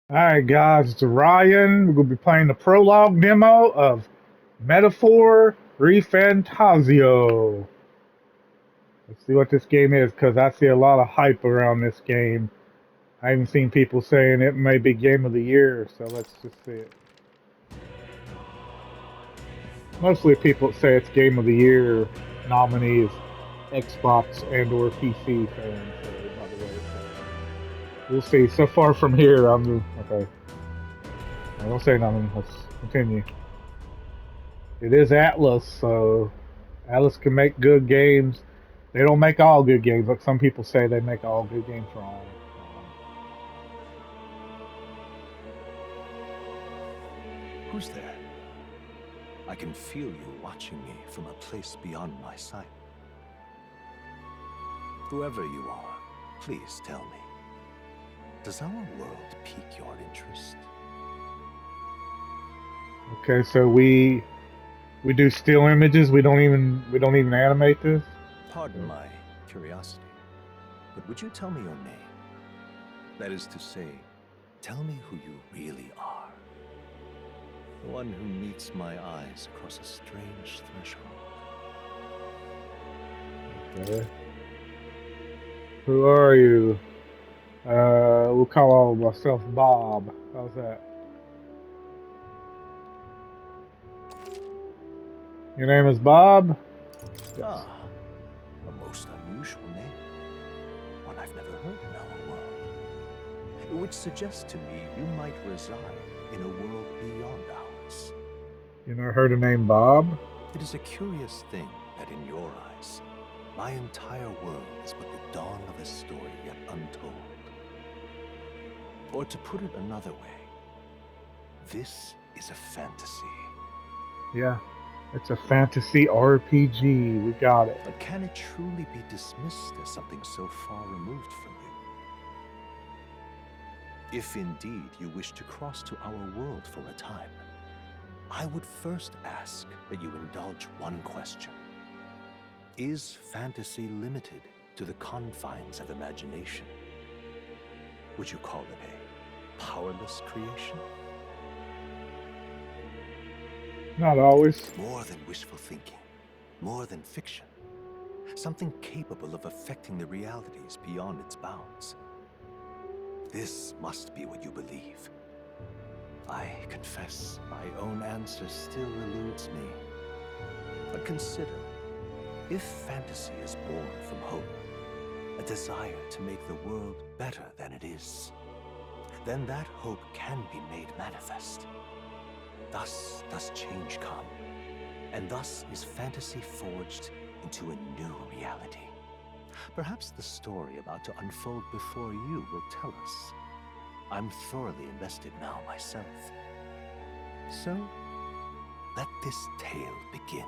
Alright guys, it's Ryan. We're going to be playing the prologue demo of Metaphor ReFantazio. Let's see what this game is, because I see a lot of hype around this game. I even seen people saying it may be Game of the Year, so let's just see it. Mostly people say it's Game of the Year nominees, Xbox and or PC fans, by the way. So we'll see. So far from here, okay. I don't say nothing. Let's continue. It is Atlas, so Atlas can make good games. They don't make all good games, but some people say they make all good games wrong. Who's there? I can feel you watching me from a place beyond my sight. Whoever you are, please tell me, does our world pique your interest? Okay, so we do still images. We don't even animate this. Pardon my curiosity, but would you tell me your name? That is to say, tell me who you really are. The one who meets my eyes across a strange threshold. Okay. Who are you? We'll call myself Bob. How's that? Your name is Bob? Yes. Ah, a most unusual name. One I've never heard in our world. Which suggests to me you might reside in a world beyond ours. You never heard the name Bob? It is a curious thing that in your eyes, my entire world is but the dawn of a story yet untold. Or to put it another way, this is a fantasy. Yeah. It's a fantasy RPG. We got it. But can it truly be dismissed as something so far removed from you? If indeed you wish to cross to our world for a time, I would first ask that you indulge one question. Is fantasy limited to the confines of imagination? Would you call it a powerless creation? Not always. More than wishful thinking, more than fiction. Something capable of affecting the realities beyond its bounds. This must be what you believe. I confess my own answer still eludes me. But consider, if fantasy is born from hope, a desire to make the world better than it is, then that hope can be made manifest. Thus does change come, and thus is fantasy forged into a new reality. Perhaps the story about to unfold before you will tell us. I'm thoroughly invested now myself. So, let this tale begin.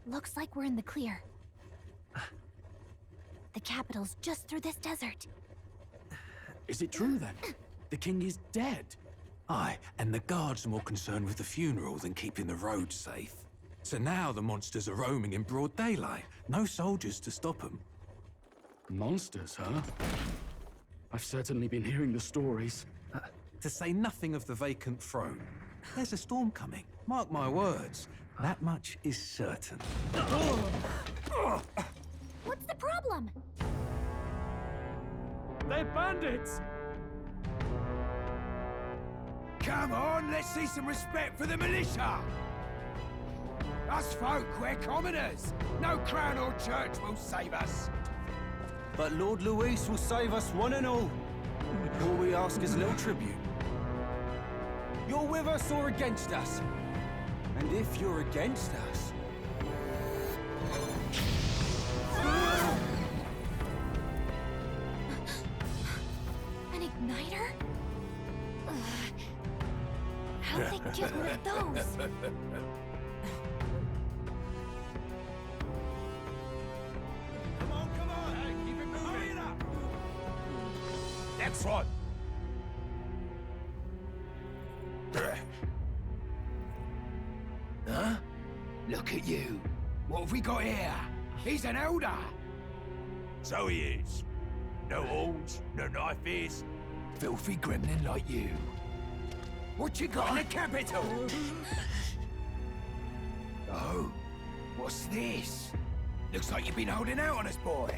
Looks like we're in the clear. The capital's just through this desert. Is it true then? The king is dead? Aye, and the guards are more concerned with the funeral than keeping the roads safe. So now the monsters are roaming in broad daylight. No soldiers to stop them. Monsters, huh? I've certainly been hearing the stories. To say nothing of the vacant throne. There's a storm coming, mark my words. That much is certain. What's the problem? They're bandits! Come on, let's see some respect for the militia! Us folk, we're commoners. No crown or church will save us. But Lord Luis will save us one and all. All we ask is a little tribute. You're with us or against us? And if you're against us... An igniter? How'd they get one of those? Come on, keep it moving. Hurry it up. Next one. Huh? Look at you. What have we got here? He's an elder. So he is. No horns, no knife ears. Filthy gremlin like you. What you got in the capital? Oh, what's this? Looks like you've been holding out on us, boy.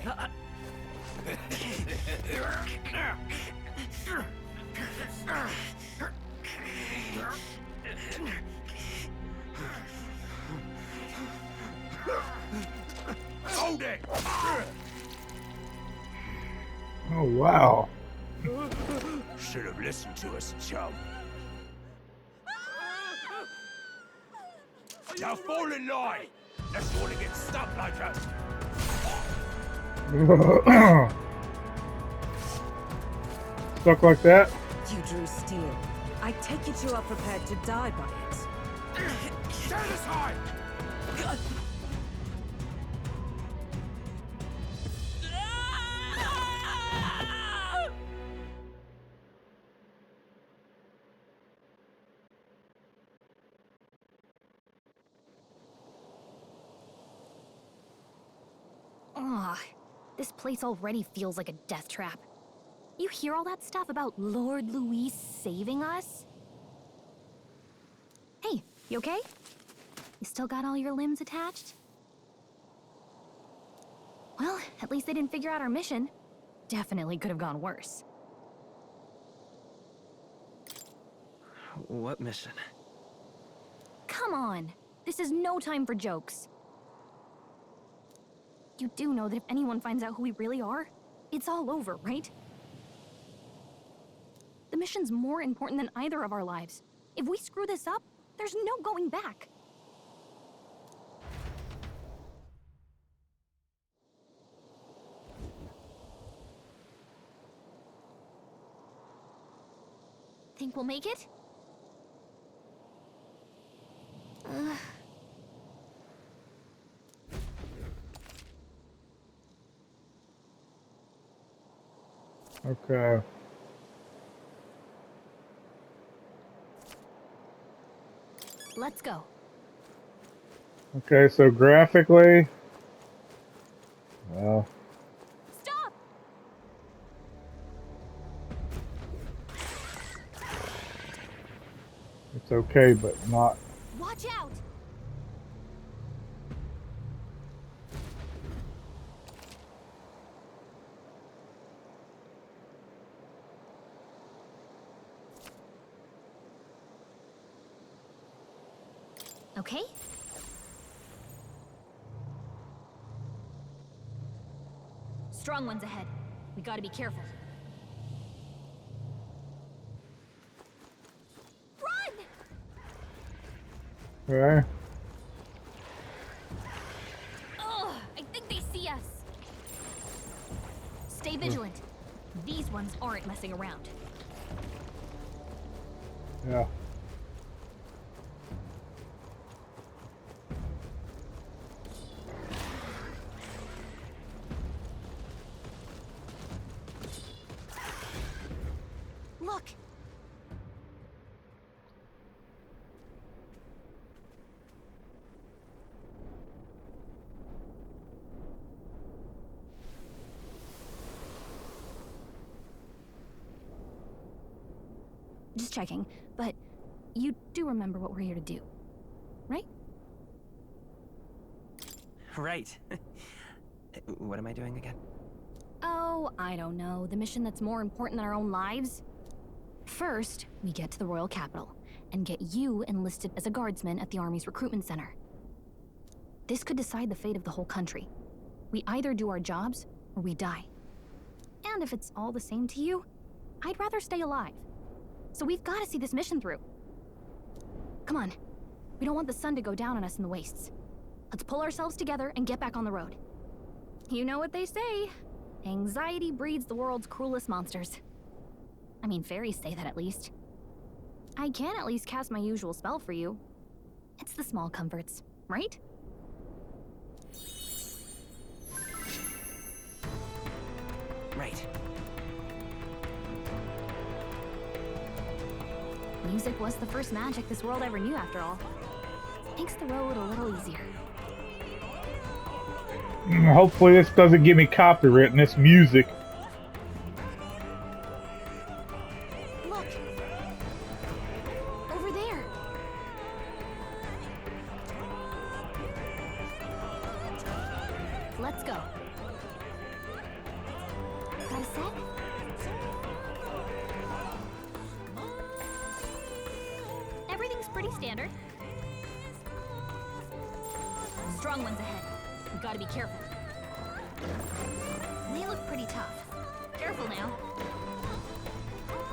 Hold it! Oh wow. Should have listened to us, chum. Now fall in line! Let's want to get stuck like us. Stuck like that? You drew steel. I take it you are prepared to die by it. Stand aside! Ugh, this place already feels like a death trap. You hear all that stuff about Lord Louis saving us? Hey, you okay? You still got all your limbs attached? Well, at least they didn't figure out our mission. Definitely could have gone worse. What mission? Come on! This is no time for jokes. You do know that if anyone finds out who we really are, it's all over, right? The mission's more important than either of our lives. If we screw this up, there's no going back. Think we'll make it? Okay. Let's go. Okay, so graphically, well, Stop! it's okay, but not. Watch out! Okay? Strong ones ahead. We gotta be careful. Run! Okay. Ugh, I think they see us. Stay vigilant. These ones aren't messing around. Yeah. Look! Just checking, but you do remember what we're here to do, right? Right. What am I doing again? Oh, I don't know. The mission that's more important than our own lives? First, we get to the royal capital and get you enlisted as a guardsman at the army's recruitment center. This could decide the fate of the whole country. We either do our jobs or we die. And if it's all the same to you, I'd rather stay alive. So we've got to see this mission through. Come on. We don't want the sun to go down on us in the wastes. Let's pull ourselves together and get back on the road. You know what they say. Anxiety breeds the world's cruelest monsters. I mean, fairies say that at least. I can at least cast my usual spell for you. It's the small comforts, right? Right. Music was the first magic this world ever knew, after all. Makes the road a little easier. Hopefully this doesn't give me copyright in this music. Look! Over there! Let's go. Got a set? Everything's pretty standard. Strong ones ahead. We gotta be careful. They look pretty tough. Careful now.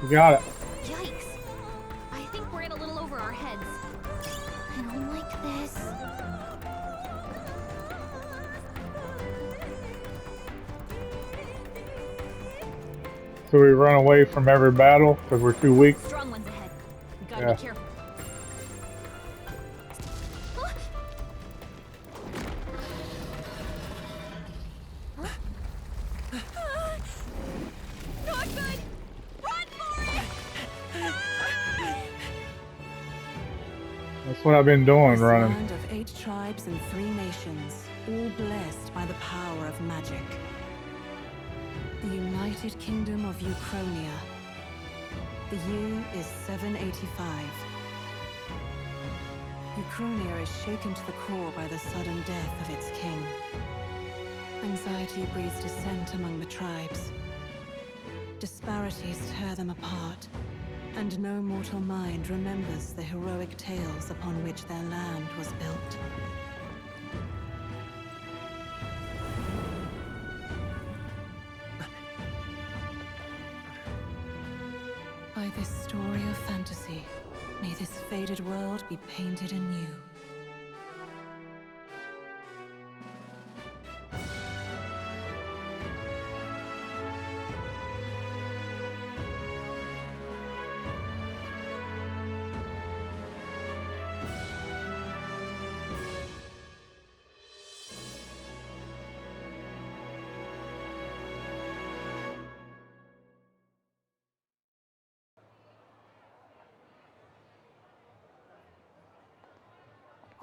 You got it. Yikes. I think we're in a little over our heads. I don't like this. So we run away from every battle because we're too weak. Strong ones ahead. We gotta Yeah. be careful. Not good! Run for it! That's what I've been doing, This running. land of 8 tribes and 3 nations, all blessed by the power of magic. The United Kingdom of Uchronia. The year is 785. Uchronia is shaken to the core by the sudden death of its king. Anxiety breeds dissent among the tribes. Disparities tear them apart, and no mortal mind remembers the heroic tales upon which their land was built. By this story of fantasy, may this faded world be painted anew.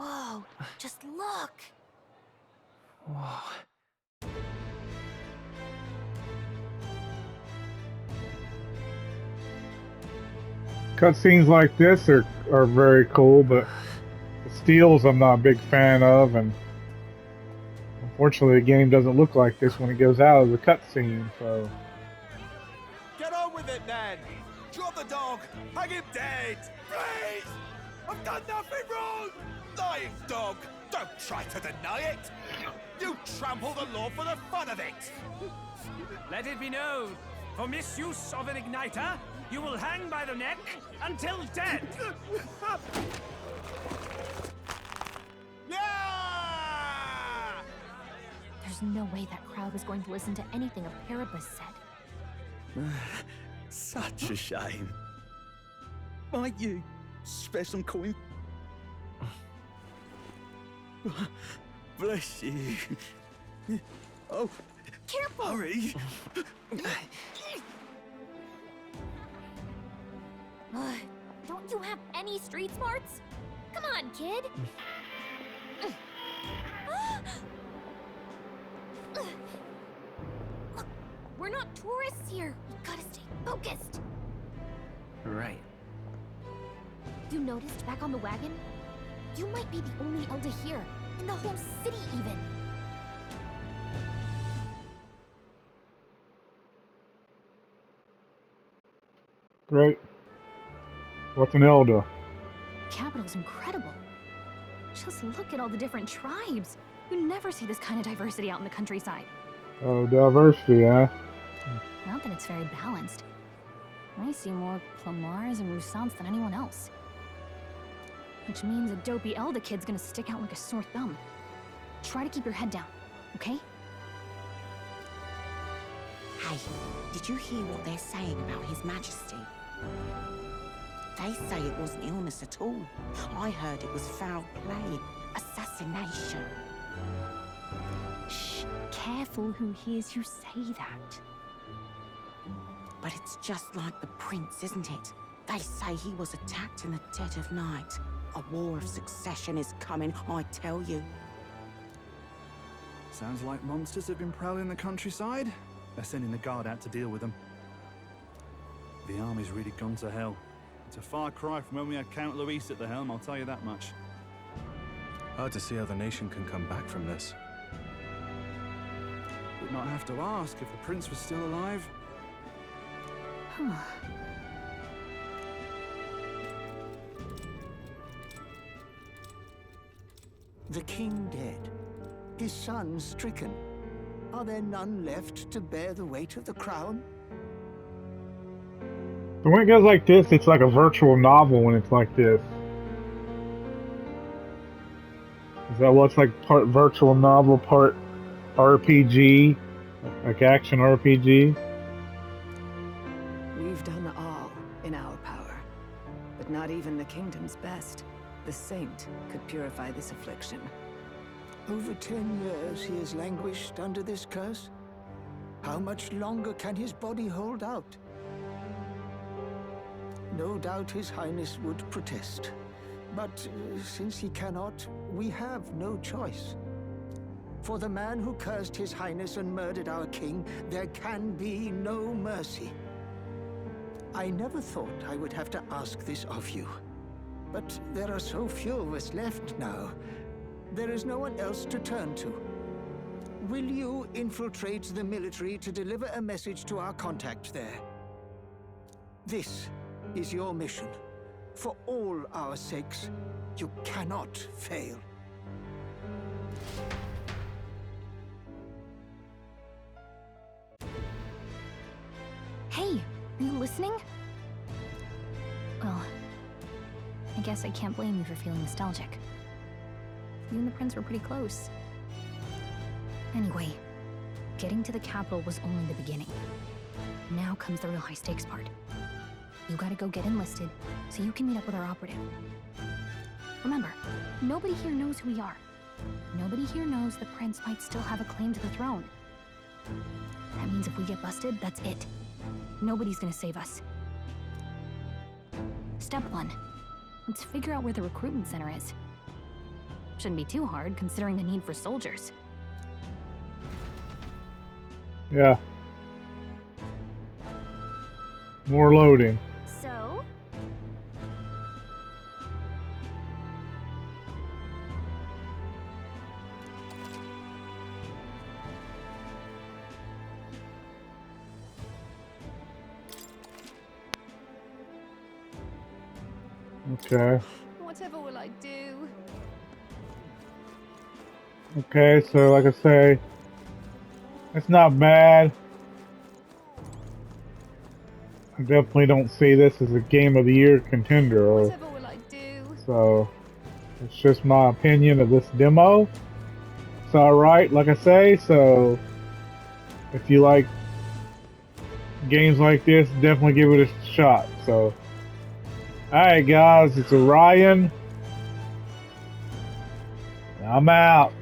Whoa, just look! Whoa. Cutscenes like this are very cool, but the steals I'm not a big fan of, and unfortunately the game doesn't look like this when it goes out of the cutscene, so... Get on with it, then! Drop the dog! Hang him dead! Please! I've done nothing wrong! Lying dog! Don't try to deny it! You trample the law for the fun of it! Let it be known, for misuse of an igniter, you will hang by the neck until dead! Yeah! There's no way that crowd was going to listen to anything a Paribus said. Such a shame. Might you spare some coin? Bless you. Oh, Careful! hurry. Don't you have any street smarts? Come on, kid! Look, we're not tourists here. We gotta stay focused. Right. You noticed back on the wagon? You might be the only elder here, in the whole city even. Great. What's an elder? Capital's incredible. Just look at all the different tribes. You never see this kind of diversity out in the countryside. Oh, diversity, huh? Not that it's very balanced. I see more Plamars and Roussants than anyone else. Which means a dopey Elda kid's gonna stick out like a sore thumb. Try to keep your head down, okay? Hey, did you hear what they're saying about His Majesty? They say it wasn't illness at all. I heard it was foul play, assassination. Shh, careful who hears you say that. But it's just like the prince, isn't it? They say he was attacked in the dead of night. A war of succession is coming, I tell you. Sounds like monsters have been prowling the countryside. They're sending the guard out to deal with them. The army's really gone to hell. It's a far cry from when we had Count Luis at the helm, I'll tell you that much. Hard to see how the nation can come back from this. We'd not have to ask if the prince was still alive. The king dead, his son stricken. Are there none left to bear the weight of the crown? But when it goes like this, it's like a virtual novel when it's like this. Is that what's like part virtual novel, part RPG? Like action RPG? We've done all in our power, but not even the kingdom's best. The saint could purify this affliction. Over 10 years he has languished under this curse. How much longer can his body hold out? No doubt His Highness would protest. But since he cannot, we have no choice. For the man who cursed His Highness and murdered our king, there can be no mercy. I never thought I would have to ask this of you. But there are so few of us left now. There is no one else to turn to. Will you infiltrate the military to deliver a message to our contact there? This is your mission. For all our sakes, you cannot fail. Hey, are you listening? Well, I guess I can't blame you for feeling nostalgic. You and the prince were pretty close. Anyway, getting to the capital was only the beginning. Now comes the real high-stakes part. You gotta go get enlisted, so you can meet up with our operative. Remember, nobody here knows who we are. Nobody here knows the prince might still have a claim to the throne. That means if we get busted, that's it. Nobody's gonna save us. Step 1. Let's figure out where the recruitment center is. Shouldn't be too hard, considering the need for soldiers. Yeah. More loading. So? Okay. Whatever will I do? Okay, so like I say, it's not bad. I definitely don't see this as a Game of the Year contender. Whatever will I do? So, it's just my opinion of this demo. It's alright, like I say, so if you like games like this, definitely give it a shot. So, alright guys, it's Orion. I'm out.